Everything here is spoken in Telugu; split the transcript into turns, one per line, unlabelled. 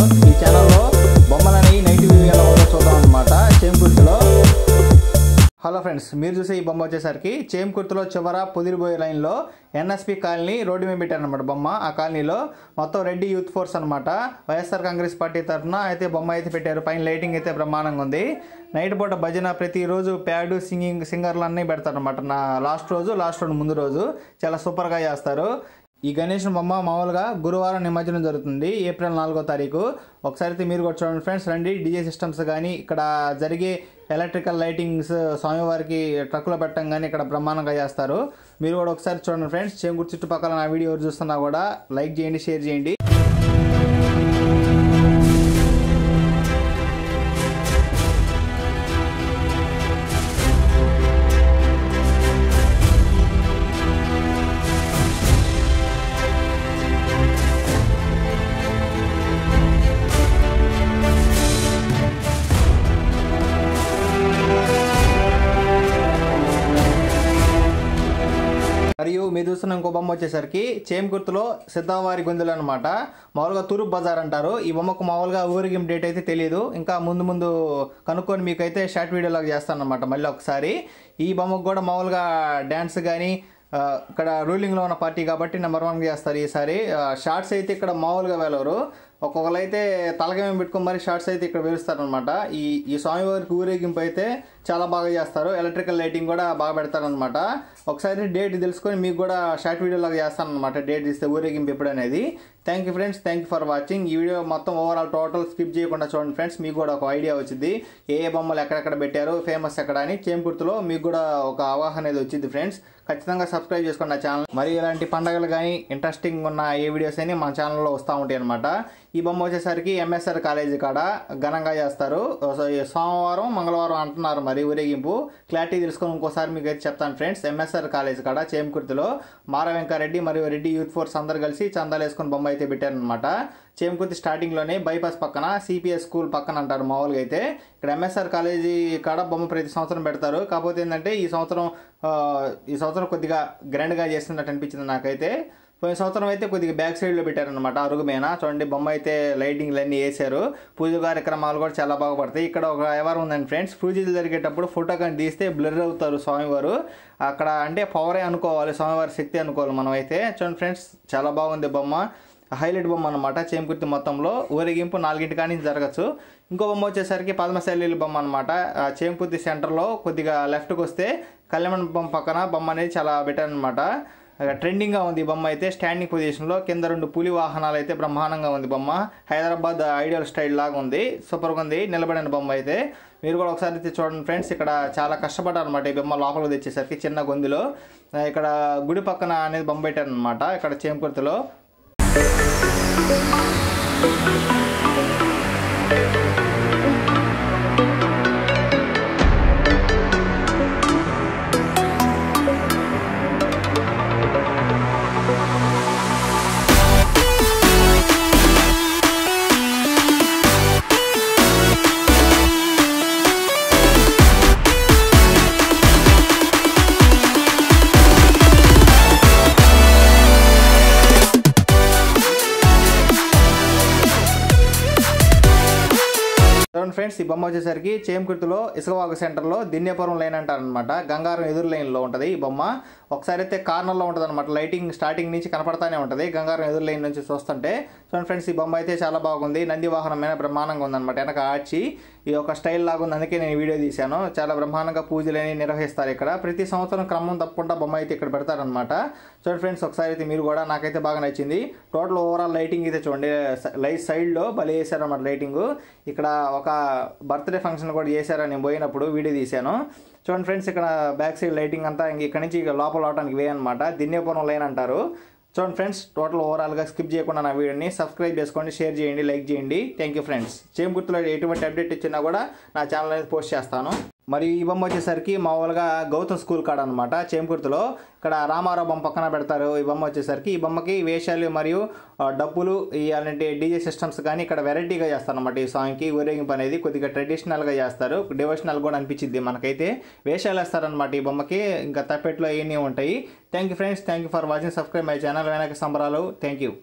ఛానల్. ఈ ఛానల్లో బొమ్మలని నైట్ వ్యూ ఎలా ఉందో చూద్దాం అనమాట. చేమకుర్తిలో హలో ఫ్రెండ్స్, మీరు చూసే ఈ బొమ్మ వచ్చేసరికి చేమకుర్తిలో చివర పొదిరిబోయే లైన్లో ఎన్ఎస్పి కాలనీ రోడ్డు మీద పెట్టారనమాట బొమ్మ. ఆ కాలనీలో మొత్తం రెడ్డి యూత్ ఫోర్స్ అనమాట, వైఎస్ఆర్ కాంగ్రెస్ పార్టీ తరఫున అయితే బొమ్మ అయితే పెట్టారు. పైన లైటింగ్ అయితే బ్రహ్మాండంగా ఉంది. నైట్ పూట భజన ప్రతిరోజు ప్యాడ్ సింగర్లు అన్నీ పెడతారనమాట. లాస్ట్ రోజు ముందు రోజు చాలా సూపర్గా చేస్తారు. ఈ గణేష్ బొమ్మ మామూలుగా గురువారం నిమజ్జనం జరుగుతుంది, ఏప్రిల్ 4వ తారీఖు. ఒకసారి అయితే మీరు కూడా చూడండి ఫ్రెండ్స్. రండి, డీజే సిస్టమ్స్ కానీ ఇక్కడ జరిగే ఎలక్ట్రికల్ లైటింగ్స్ స్వామివారికి ట్రక్కులో పెట్టడం కానీ ఇక్కడ బ్రహ్మాండంగా చేస్తారు. మీరు కూడా ఒకసారి చూడండి ఫ్రెండ్స్. చేమకుర్తి చుట్టుపక్కల నా వీడియో ఎవరు చూస్తున్నా కూడా లైక్ చేయండి, షేర్ చేయండి. మరియు మీరు చూస్తున్న ఇంకో బొమ్మ వచ్చేసరికి చేమకుర్తిలో సిద్ధవారి గొంతులు అనమాట. మామూలుగా తూర్పు బజార్ అంటారు. ఈ బొమ్మకు మామూలుగా ఊరిగిం డేట్ అయితే తెలియదు. ఇంకా ముందు కనుక్కొని మీకైతే షార్ట్ వీడియోలాగా చేస్తాను అనమాట మళ్ళీ ఒకసారి. ఈ బొమ్మకు కూడా మామూలుగా డ్యాన్స్ కానీ ఇక్కడ రూలింగ్లో ఉన్న పార్టీ కాబట్టి నెంబర్ 1 చేస్తారు ఈసారి. షార్ట్స్ అయితే ఇక్కడ మామూలుగా వెళ్ళరు. ఒక్కొక్కరు అయితే తలకేమేమి పెట్టుకుని మరి షార్ట్స్ అయితే ఇక్కడ వేలుస్తారనమాట. ఈ స్వామివారికి ఊరేగింపు అయితే చాలా బాగా చేస్తారు. ఎలక్ట్రికల్ లైటింగ్ కూడా బాగా పెడతారనమాట. ఒకసారి డేట్ తెలుసుకొని మీకు కూడా షార్ట్ వీడియోలాగా చేస్తానమాట, డేట్ ఇస్తే ఊరేగింపు ఎప్పుడు అనేది. Thank you friends, thank you for watching. ఈ వీడియో మొత్తం ఓవరాల్ టోటల్ స్కిప్ చేయకుండా చూడండి ఫ్రెండ్స్. మీకు కూడా ఒక ఐడియా వచ్చింది ఏ బొమ్మలు ఎక్కడెక్కడ పెట్టారు, ఫేమస్ ఎక్కడ అని. చేమకుర్తిలో మీకు కూడా ఒక అవగాహన అనేది వచ్చింది ఫ్రెండ్స్. ఖచ్చితంగా సబ్స్క్రైబ్ చేసుకోండి నా ఛానల్. మరి ఇలాంటి పండుగలు కానీ ఇంట్రెస్టింగ్ ఉన్న ఏ వీడియోస్ అని మన ఛానల్లో వస్తూ ఉంటాయి అనమాట. ఈ బొమ్మ వచ్చేసరికి ఎంఎస్ఆర్ కాలేజీ కాడ ఘనంగా చేస్తారు. సోమవారం మంగళవారం అంటున్నారు మరి ఊరేగింపు. క్లారిటీ తెలుసుకొని ఇంకోసారి మీకు అయితే చెప్తాను ఫ్రెండ్స్. ఎంఎస్ఆర్ కాలేజీ కాడ చేమకుర్తిలో మార వెంకారెడ్డి మరియు రెడ్డి యూత్ ఫోర్స్ అందరు కలిసి చందాలు వేసుకొని బొమ్మ అయితే పెట్టారనమాట. చేమకుర్తి స్టార్టింగ్లోనే బైపాస్ పక్కన సిపిఎస్ స్కూల్ పక్కన అంటారు మామూలుగా అయితే. ఇక్కడ ఎంఎస్ఆర్ కాలేజీ కాడ బొమ్మ ప్రతి సంవత్సరం పెడతారు. కాకపోతే ఏంటంటే ఈ సంవత్సరం కొద్దిగా గ్రాండ్గా చేస్తున్నట్టు అనిపించింది నాకైతే. పోయిన సంవత్సరం అయితే కొద్దిగా బ్యాక్ సైడ్లో పెట్టారనమాట అరుగు మీద. చూడండి బొమ్మ అయితే లైటింగ్లు అన్నీ వేసారు. పూజ కార్యక్రమాలు కూడా చాలా బాగా పడతాయి. ఇక్కడ ఒక వ్యవహారం ఉందండి ఫ్రెండ్స్. పూజలు జరిగేటప్పుడు ఫోటో కానీ తీస్తే బ్లర్ అవుతారు స్వామివారు. అక్కడ అంటే పవరే అనుకోవాలి, స్వామివారి శక్తి అనుకోవాలి మనం అయితే. చూడండి ఫ్రెండ్స్, చాలా బాగుంది బొమ్మ. హైలైట్ బొమ్మ అనమాట. చేమకుర్తి మొత్తంలో ఊరేగింపు 4 కాడి నుంచి జరగచ్చు. ఇంకో బొమ్మ వచ్చేసరికి పద్మశైలి బొమ్మ అనమాట. చేమకుర్తి సెంటర్లో కొద్దిగా లెఫ్ట్కి వస్తే కళ్యాణమండపం పక్కన బొమ్మ అనేది చాలా బెటర్ అనమాట. ట్రెండింగ్గా ఉంది ఈ బొమ్మ అయితే. స్టాండింగ్ పొజిషన్లో కింద 2 పులి వాహనాలు అయితే బ్రహ్మాండంగా ఉంది బొమ్మ. హైదరాబాద్ ఐడియల్ స్టైల్ లాగా ఉంది, సూపర్గా ఉంది నిలబడిన బొమ్మ అయితే. మీరు కూడా ఒకసారి అయితే చూడండి ఫ్రెండ్స్. ఇక్కడ చాలా కష్టపడ్డారు అనమాట ఈ బొమ్మ లోపలికి తెచ్చేసరికి. చిన్న గొంతులో ఇక్కడ గుడి పక్కన అనేది బొమ్మ పెట్టారనమాట ఇక్కడ చేమకుర్తిలో. ఫ్రెండ్స్, ఈ బొమ్మ వచ్చేసరికి చేమకుర్తిలో ఇసుకవాగు సెంటర్లో దిన్యపురం లైన్ అంటారనమాట. గంగారం ఎదురు లైన్లో ఉంటుంది ఈ బొమ్మ. ఒకసారి అయితే కార్నర్లో ఉంటుంది అనమాట. లైటింగ్ స్టార్టింగ్ నుంచి కనపడతానే ఉంటుంది గంగారం ఎదురు లైన్ నుంచి చూస్తుంటే. చూడండి ఫ్రెండ్స్, ఈ బొమ్మ అయితే చాలా బాగుంది. నంది వాహనం మీద బ్రహ్మాండంగా ఉందన్నమాట. వెనక ఆర్చి ఈ ఒక స్టైల్ లాగా ఉంది, అందుకే నేను వీడియో తీశాను. చాలా బ్రహ్మాండంగా పూజలు అనేవి నిర్వహిస్తారు ఇక్కడ. ప్రతి సంవత్సరం క్రమం తప్పకుండా బొమ్మ అయితే ఇక్కడ పెడతారనమాట. చూడండి ఫ్రెండ్స్, ఒకసారి అయితే మీరు కూడా, నాకైతే బాగా నచ్చింది. టోటల్ ఓవరాల్ లైటింగ్ అయితే చూడండి, లైట్ సైడ్లో భలే వేసారన్నమాట లైటింగ్. ఇక్కడ ఒక బర్త్డే ఫంక్షన్ కూడా చేశారని నేను పోయినప్పుడు వీడియో తీశాను. చూడండి ఫ్రెండ్స్, ఇక్కడ బ్యాక్ సైడ్ లైటింగ్ అంతా ఇక్కడ నుంచి లోపల అవడానికి వే అనమాట. దిన్యపురం లైన్ అంటారు. చూడండి ఫ్రెండ్స్, టోటల్ ఓవరాల్గా స్కిప్ చేయకుండా నా వీడియోని సబ్స్క్రైబ్ చేసుకోండి, షేర్ చేయండి, లైక్ చేయండి. Thank you friends. చేమకుర్తిలో ఎటువంటి అప్డేట్ ఇచ్చినా కూడా నా ఛానల్ అనేది పోస్ట్ చేస్తాను. మరి ఈ బొమ్మ వచ్చేసరికి మామూలుగా గౌతమ్ స్కూల్ కాడ అనమాట చేమకుర్తిలో. ఇక్కడ రామారావు బొమ్మ పక్కన పెడతారు ఈ బొమ్మ వచ్చేసరికి. ఈ బొమ్మకి వేషాలు మరియు డబ్బులు అలాంటి డీజే సిస్టమ్స్ కానీ ఇక్కడ వెరైటీగా చేస్తారు అనమాట. ఈ సాంగ్కి ఊరేగింపు అనేది కొద్దిగా ట్రెడిషనల్గా చేస్తారు, డివోషనల్ కూడా అనిపించింది మనకైతే. వేషాలు వేస్తారనమాట ఈ బొమ్మకి, ఇంకా తప్పెట్లో అవన్నీ ఉంటాయి. Thank you friends, thank you for watching. Subscribe my channel. వెనక సంబరాలు. Thank you.